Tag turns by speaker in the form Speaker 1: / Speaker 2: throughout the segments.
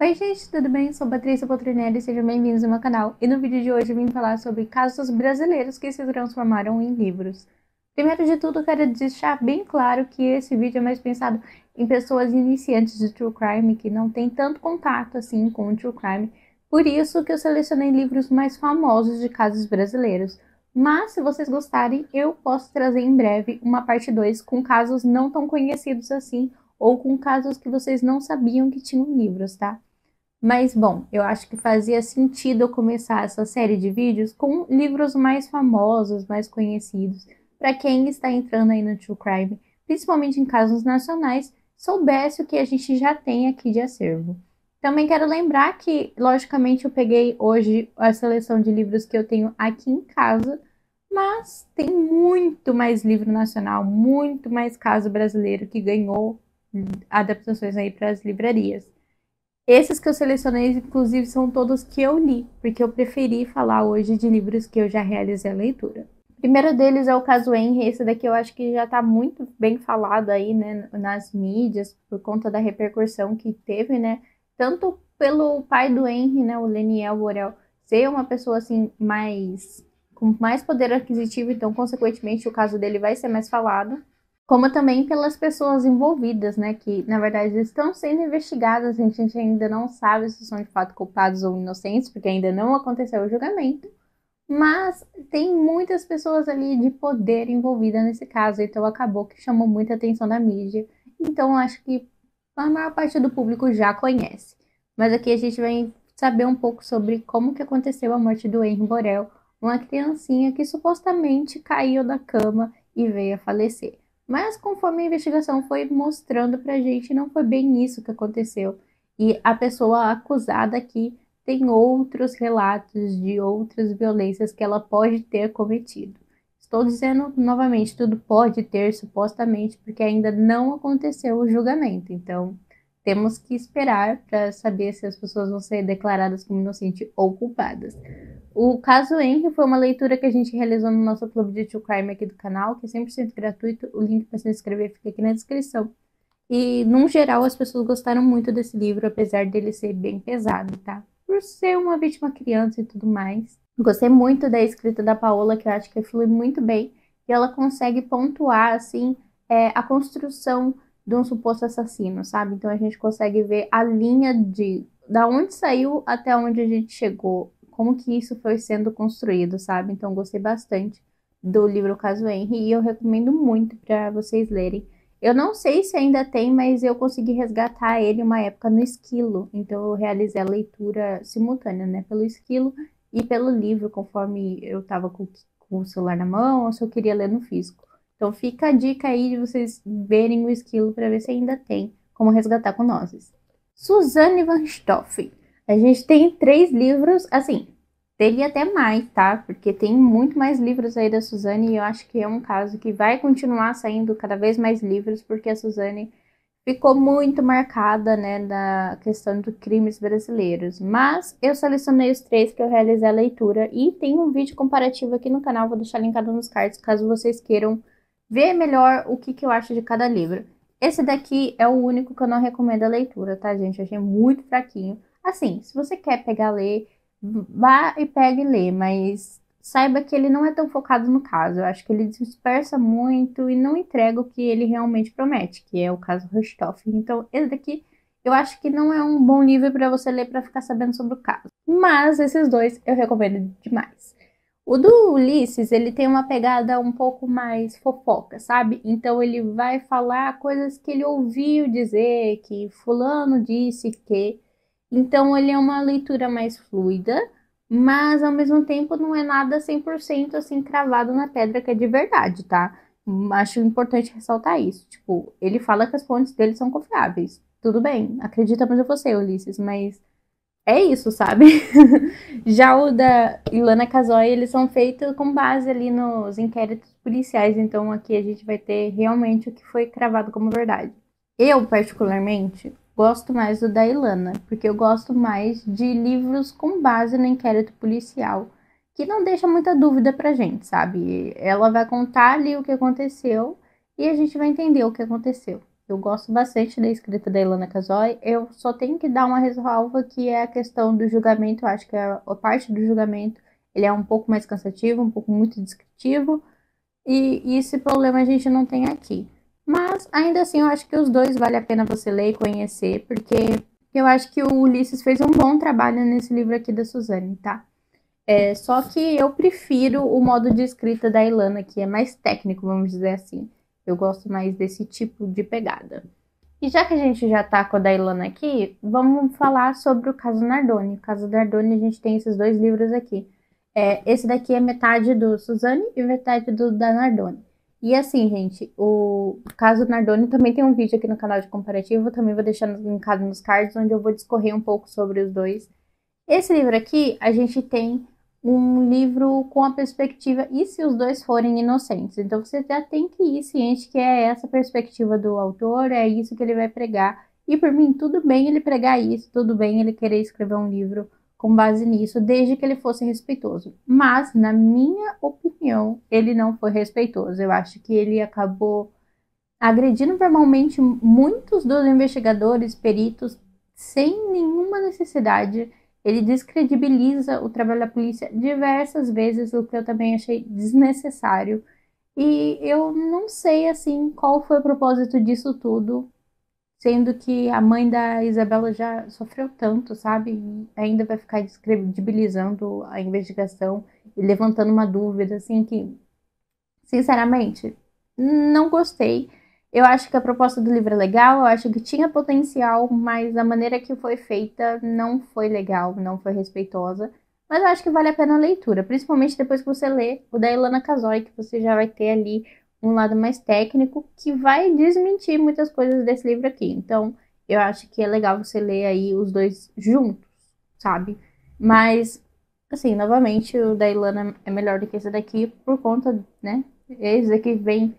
Speaker 1: Oi gente, tudo bem? Sou Patrícia Poltrinelli e sejam bem-vindos ao meu canal. E no vídeo de hoje eu vim falar sobre casos brasileiros que se transformaram em livros. Primeiro de tudo, quero deixar bem claro que esse vídeo é mais pensado em pessoas iniciantes de True Crime, que não têm tanto contato assim com o True Crime. Por isso que eu selecionei livros mais famosos de casos brasileiros. Mas, se vocês gostarem, eu posso trazer em breve uma parte 2 com casos não tão conhecidos assim, ou com casos que vocês não sabiam que tinham livros, tá? Mas, bom, eu acho que fazia sentido eu começar essa série de vídeos com livros mais famosos, mais conhecidos, para quem está entrando aí no True Crime, principalmente em casos nacionais, soubesse o que a gente já tem aqui de acervo. Também quero lembrar que, logicamente, eu peguei hoje a seleção de livros que eu tenho aqui em casa, mas tem muito mais livro nacional, muito mais caso brasileiro que ganhou adaptações aí para as livrarias. Esses que eu selecionei, inclusive, são todos que eu li, porque eu preferi falar hoje de livros que eu já realizei a leitura. O primeiro deles é o caso Henry. Esse daqui eu acho que já está muito bem falado aí, né, nas mídias, por conta da repercussão que teve, né, tanto pelo pai do Henry, né, o Leniel Borel, ser uma pessoa, assim, com mais poder aquisitivo, então, consequentemente, o caso dele vai ser mais falado, como também pelas pessoas envolvidas, né, que na verdade estão sendo investigadas, a gente ainda não sabe se são de fato culpados ou inocentes, porque ainda não aconteceu o julgamento, mas tem muitas pessoas ali de poder envolvida nesse caso, então acabou que chamou muita atenção da mídia, então acho que a maior parte do público já conhece. Mas aqui a gente vai saber um pouco sobre como que aconteceu a morte do Henry Borel, uma criancinha que supostamente caiu da cama e veio a falecer. Mas conforme a investigação foi mostrando pra gente, não foi bem isso que aconteceu. E a pessoa acusada aqui tem outros relatos de outras violências que ela pode ter cometido. Estou dizendo novamente, tudo pode ter, supostamente, porque ainda não aconteceu o julgamento. Então, temos que esperar para saber se as pessoas vão ser declaradas como inocentes ou culpadas. O caso Henry foi uma leitura que a gente realizou no nosso clube de True Crime aqui do canal, que é 100% gratuito. O link para se inscrever fica aqui na descrição. E, num geral, as pessoas gostaram muito desse livro, apesar dele ser bem pesado, tá? Por ser uma vítima criança e tudo mais. Gostei muito da escrita da Paola, que eu acho que flui muito bem. E ela consegue pontuar, assim, a construção de um suposto assassino, sabe? Então a gente consegue ver a linha de da onde saiu até onde a gente chegou, como que isso foi sendo construído, sabe? Então gostei bastante do livro Caso Henry e eu recomendo muito para vocês lerem. Eu não sei se ainda tem, mas eu consegui resgatar ele uma época no Esquilo, então eu realizei a leitura simultânea, né, pelo Esquilo e pelo livro, conforme eu estava com o celular na mão ou se eu queria ler no físico. Então fica a dica aí de vocês verem o Esquilo para ver se ainda tem como resgatar com nozes. Suzanne van Stoffen. A gente tem 3 livros, assim, teria até mais, tá? Porque tem muito mais livros aí da Suzane e eu acho que é um caso que vai continuar saindo cada vez mais livros, porque a Suzane ficou muito marcada, né, da questão dos crimes brasileiros. Mas eu selecionei os 3 que eu realizei a leitura e tem um vídeo comparativo aqui no canal, vou deixar linkado nos cards, caso vocês queiram ver melhor o que eu acho de cada livro. Esse daqui é o único que eu não recomendo a leitura, tá, gente? Eu achei muito fraquinho. Assim, se você quer pegar ler, vá e pegue e lê, mas saiba que ele não é tão focado no caso. Eu acho que ele dispersa muito e não entrega o que ele realmente promete, que é o caso Richthofen. Então, esse daqui eu acho que não é um bom livro para você ler para ficar sabendo sobre o caso. Mas esses dois eu recomendo demais. O do Ulisses, ele tem uma pegada um pouco mais fofoca, sabe? Então ele vai falar coisas que ele ouviu dizer, que fulano disse que. Então ele é uma leitura mais fluida, mas ao mesmo tempo não é nada 100% assim cravado na pedra que é de verdade, tá? Acho importante ressaltar isso. Tipo, ele fala que as fontes dele são confiáveis. Tudo bem, acreditamos em você, Ulisses, mas é isso, sabe? Já o da Ilana Casoy, eles são feitos com base ali nos inquéritos policiais, então aqui a gente vai ter realmente o que foi cravado como verdade. Eu, particularmente, gosto mais do da Ilana, porque eu gosto mais de livros com base no inquérito policial, que não deixa muita dúvida pra gente, sabe? Ela vai contar ali o que aconteceu e a gente vai entender o que aconteceu. Eu gosto bastante da escrita da Ilana Casoy. Eu só tenho que dar uma ressalva que é a questão do julgamento. Eu acho que a parte do julgamento ele é um pouco mais cansativo, um pouco muito descritivo. E esse problema a gente não tem aqui. Mas ainda assim eu acho que os dois vale a pena você ler e conhecer, porque eu acho que o Ulisses fez um bom trabalho nesse livro aqui da Suzane, tá? Só que eu prefiro o modo de escrita da Ilana, que é mais técnico, vamos dizer assim. Eu gosto mais desse tipo de pegada. E já que a gente já tá com a da Ilana aqui, vamos falar sobre o caso Nardoni. O caso Nardoni, a gente tem esses dois livros aqui. Esse daqui é metade do Suzane e metade do da Nardoni. E assim, gente, o caso Nardoni também tem um vídeo aqui no canal de comparativo, também vou deixar linkado nos cards, onde eu vou discorrer um pouco sobre os dois. Esse livro aqui, a gente tem um livro com a perspectiva, e se os dois forem inocentes? Então você já tem que ir ciente que é essa perspectiva do autor, é isso que ele vai pregar. E por mim, tudo bem ele pregar isso, tudo bem ele querer escrever um livro com base nisso, desde que ele fosse respeitoso. Mas, na minha opinião, ele não foi respeitoso. Eu acho que ele acabou agredindo verbalmente muitos dos investigadores, peritos, sem nenhuma necessidade. Ele descredibiliza o trabalho da polícia diversas vezes, o que eu também achei desnecessário. E eu não sei, assim, qual foi o propósito disso tudo, sendo que a mãe da Isabela já sofreu tanto, sabe? E ainda vai ficar descredibilizando a investigação e levantando uma dúvida, assim, que, sinceramente, não gostei. Eu acho que a proposta do livro é legal, eu acho que tinha potencial, mas a maneira que foi feita não foi legal, não foi respeitosa. Mas eu acho que vale a pena a leitura, principalmente depois que você lê o da Ilana Casoy, que você já vai ter ali um lado mais técnico que vai desmentir muitas coisas desse livro aqui. Então, eu acho que é legal você ler aí os dois juntos, sabe? Mas, assim, novamente, o da Ilana é melhor do que esse daqui por conta, né? Esse daqui vem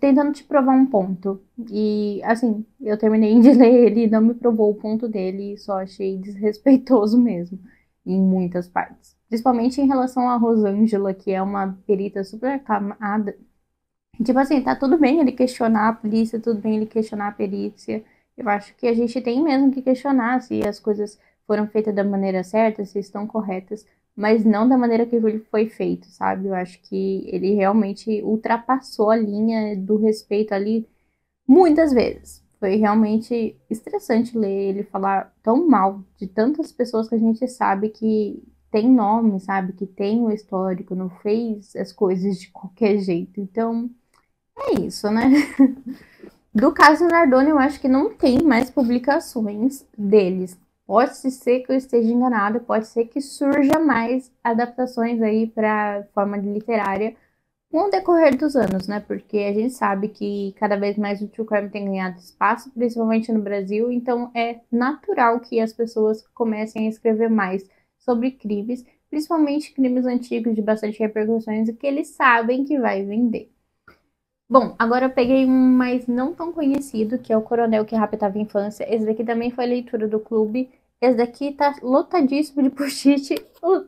Speaker 1: tentando te provar um ponto. E assim, eu terminei de ler ele e não me provou o ponto dele, e só achei desrespeitoso mesmo, em muitas partes. Principalmente em relação a Rosângela, que é uma perita super acamada. Tipo assim, tá tudo bem ele questionar a polícia, tudo bem ele questionar a perícia. Eu acho que a gente tem mesmo que questionar se as coisas foram feitas da maneira certa, se estão corretas, mas não da maneira que ele foi feito, sabe? Eu acho que ele realmente ultrapassou a linha do respeito ali muitas vezes. Foi realmente estressante ler ele falar tão mal de tantas pessoas que a gente sabe que tem nome, sabe? Que tem o histórico, não fez as coisas de qualquer jeito. Então, é isso, né? Do caso Nardoni, eu acho que não tem mais publicações deles. Pode ser que eu esteja enganada, pode ser que surja mais adaptações aí para forma de literária com o decorrer dos anos, né? Porque a gente sabe que cada vez mais o true crime tem ganhado espaço, principalmente no Brasil, então é natural que as pessoas comecem a escrever mais sobre crimes, principalmente crimes antigos de bastante repercussões e que eles sabem que vai vender. Bom, agora eu peguei um mais não tão conhecido, que é o Coronel que Raptava a Infância. Esse daqui também foi leitura do clube. Esse daqui tá lotadíssimo de post-it.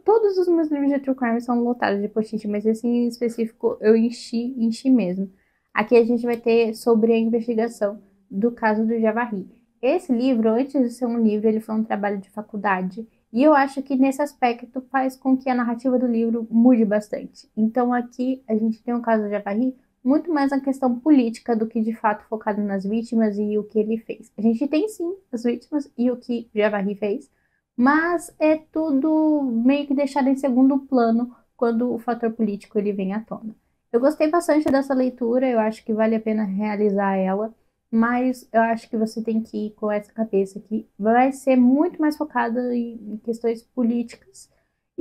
Speaker 1: Todos os meus livros de True Crime são lotados de post-it, mas esse em específico eu enchi mesmo. Aqui a gente vai ter sobre a investigação do caso do Javari. Esse livro, antes de ser um livro, ele foi um trabalho de faculdade. E eu acho que nesse aspecto faz com que a narrativa do livro mude bastante. Então aqui a gente tem o caso do Javari, muito mais na questão política do que de fato focado nas vítimas e o que ele fez. A gente tem sim as vítimas e o que Javari fez, mas é tudo meio que deixado em segundo plano quando o fator político ele vem à tona. Eu gostei bastante dessa leitura, eu acho que vale a pena realizar ela, mas eu acho que você tem que ir com essa cabeça que vai ser muito mais focada em questões políticas.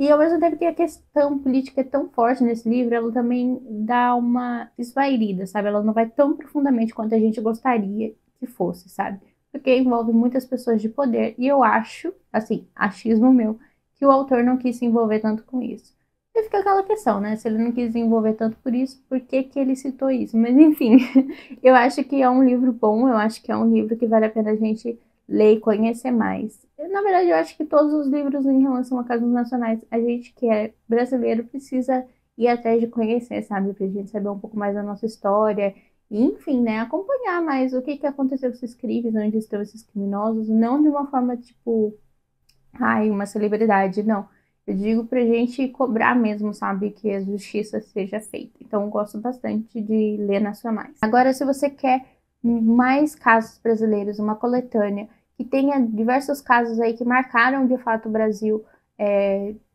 Speaker 1: E ao mesmo tempo que a questão política é tão forte nesse livro, ela também dá uma esvairida, sabe? Ela não vai tão profundamente quanto a gente gostaria que fosse, sabe? Porque envolve muitas pessoas de poder, e eu acho, assim, achismo meu, que o autor não quis se envolver tanto com isso. E fica aquela questão, né? Se ele não quis se envolver tanto por isso, por que que ele citou isso? Mas enfim, eu acho que é um livro bom, eu acho que é um livro que vale a pena a gente ler e conhecer mais. Na verdade, eu acho que todos os livros em relação a casos nacionais, a gente que é brasileiro precisa ir atrás de conhecer, sabe? Pra gente saber um pouco mais da nossa história E, enfim, né, acompanhar mais o que aconteceu com esses crimes, onde estão esses criminosos, não de uma forma tipo, ai, uma celebridade, não. Eu digo pra gente cobrar mesmo, sabe, que a justiça seja feita. Então, eu gosto bastante de ler nacionais. Agora, se você quer mais casos brasileiros, uma coletânea, que tenha diversos casos aí que marcaram de fato o Brasil,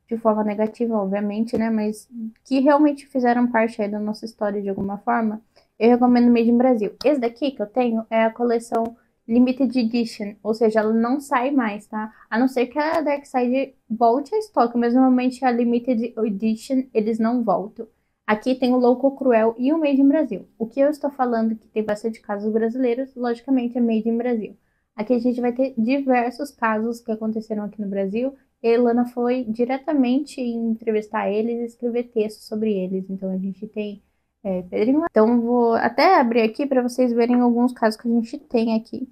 Speaker 1: de forma negativa, obviamente, né, mas que realmente fizeram parte aí da nossa história de alguma forma, eu recomendo Made in Brasil. Esse daqui que eu tenho é a coleção Limited Edition, ou seja, ela não sai mais, tá? A não ser que a Darkseid volte a estoque, mas normalmente a Limited Edition eles não voltam. Aqui tem o Louco Cruel e o Made in Brasil. O que eu estou falando que tem bastante casos brasileiros, logicamente é Made in Brasil. Aqui a gente vai ter diversos casos que aconteceram aqui no Brasil. E a Ilana foi diretamente entrevistar eles e escrever textos sobre eles. Então a gente tem Pedrinho. Então vou até abrir aqui para vocês verem alguns casos que a gente tem aqui.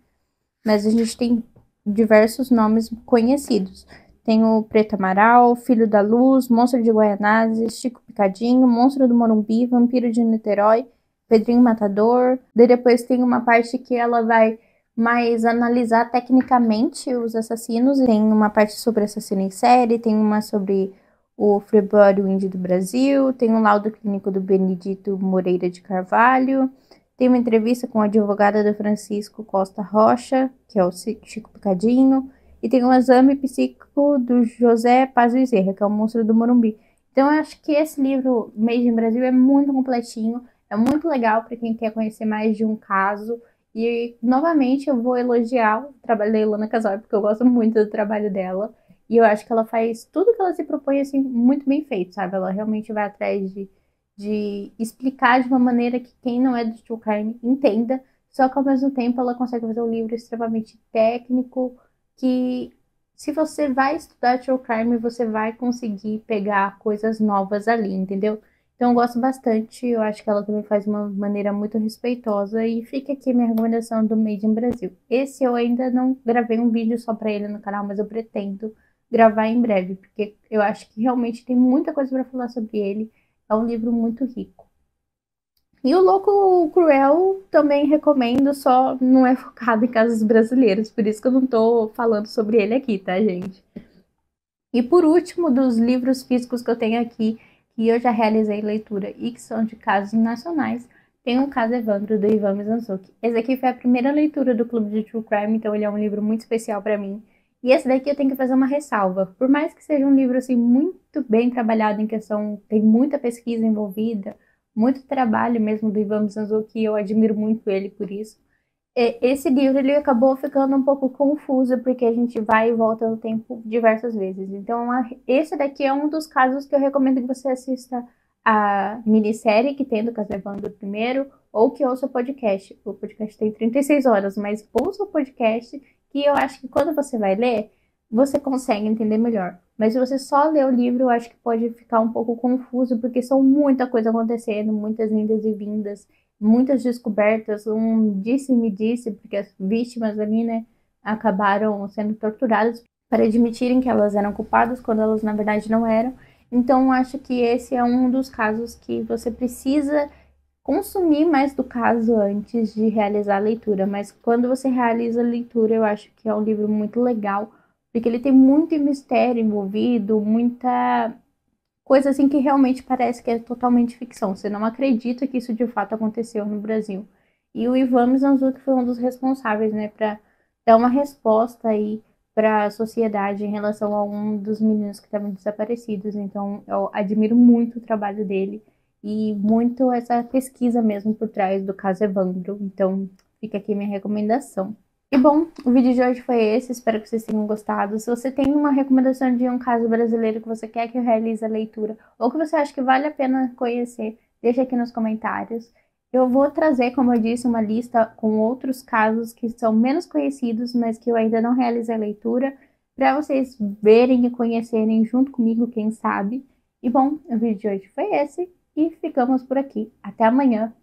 Speaker 1: Mas a gente tem diversos nomes conhecidos. Tem o Preto Amaral, Filho da Luz, Monstro de Guaianazes, Chico Picadinho, Monstro do Morumbi, Vampiro de Niterói, Pedrinho Matador. Daí depois tem uma parte que ela vai mais analisar tecnicamente os assassinos. Tem uma parte sobre assassino em série, tem uma sobre o Freeboard Wind do Brasil, tem um laudo clínico do Benedito Moreira de Carvalho, tem uma entrevista com a advogada do Francisco Costa Rocha, que é o Chico Picadinho, e tem um exame psíquico do José Paz Bezerra, que é o Monstro do Morumbi. Então eu acho que esse livro, Made in Brasil, é muito completinho, é muito legal para quem quer conhecer mais de um caso. E, novamente, eu vou elogiar o trabalho da Ilana Casal, porque eu gosto muito do trabalho dela. E eu acho que ela faz tudo que ela se propõe, assim, muito bem feito, sabe? Ela realmente vai atrás de explicar de uma maneira que quem não é do true crime entenda, só que ao mesmo tempo ela consegue fazer um livro extremamente técnico, que se você vai estudar true crime, você vai conseguir pegar coisas novas ali, entendeu? Então eu gosto bastante, eu acho que ela também faz de uma maneira muito respeitosa e fica aqui minha recomendação do Made in Brasil. Esse eu ainda não gravei um vídeo só para ele no canal, mas eu pretendo gravar em breve, porque eu acho que realmente tem muita coisa para falar sobre ele. É um livro muito rico. E o Louco Cruel também recomendo, só não é focado em casos brasileiros, por isso que eu não tô falando sobre ele aqui, tá, gente? E por último, dos livros físicos que eu tenho aqui, que eu já realizei leitura e que são de casos nacionais, tem o Caso Evandro, do Ivan Mizanzuki. Esse aqui foi a primeira leitura do Clube de True Crime, então ele é um livro muito especial para mim. E esse daqui eu tenho que fazer uma ressalva. Por mais que seja um livro assim muito bem trabalhado em questão, tem muita pesquisa envolvida, muito trabalho mesmo do Ivan Mizanzuki, eu admiro muito ele por isso. Esse livro ele acabou ficando um pouco confuso porque a gente vai e volta no tempo diversas vezes. Então, esse daqui é um dos casos que eu recomendo que você assista a minissérie que tem do Castlevania primeiro, ou que ouça o podcast. O podcast tem 36 horas, mas ouça o podcast, que eu acho que quando você vai ler, você consegue entender melhor. Mas se você só ler o livro, eu acho que pode ficar um pouco confuso, porque são muita coisa acontecendo, muitas indas e vindas, muitas descobertas, um disse-me disse, porque as vítimas ali, né, acabaram sendo torturadas para admitirem que elas eram culpadas, quando elas na verdade não eram. Então, acho que esse é um dos casos que você precisa consumir mais do caso antes de realizar a leitura. Mas quando você realiza a leitura, eu acho que é um livro muito legal, porque ele tem muito mistério envolvido, muita coisa assim que realmente parece que é totalmente ficção. Você não acredita que isso de fato aconteceu no Brasil. E o Ivan Mizanzuki foi um dos responsáveis, né, para dar uma resposta aí para a sociedade em relação a um dos meninos que estavam desaparecidos. Então, eu admiro muito o trabalho dele e muito essa pesquisa mesmo por trás do caso Evandro. Então, fica aqui minha recomendação. E bom, o vídeo de hoje foi esse, espero que vocês tenham gostado. Se você tem uma recomendação de um caso brasileiro que você quer que eu realize a leitura, ou que você acha que vale a pena conhecer, deixa aqui nos comentários. Eu vou trazer, como eu disse, uma lista com outros casos que são menos conhecidos, mas que eu ainda não realizei a leitura, para vocês verem e conhecerem junto comigo, quem sabe. E bom, o vídeo de hoje foi esse, e ficamos por aqui. Até amanhã!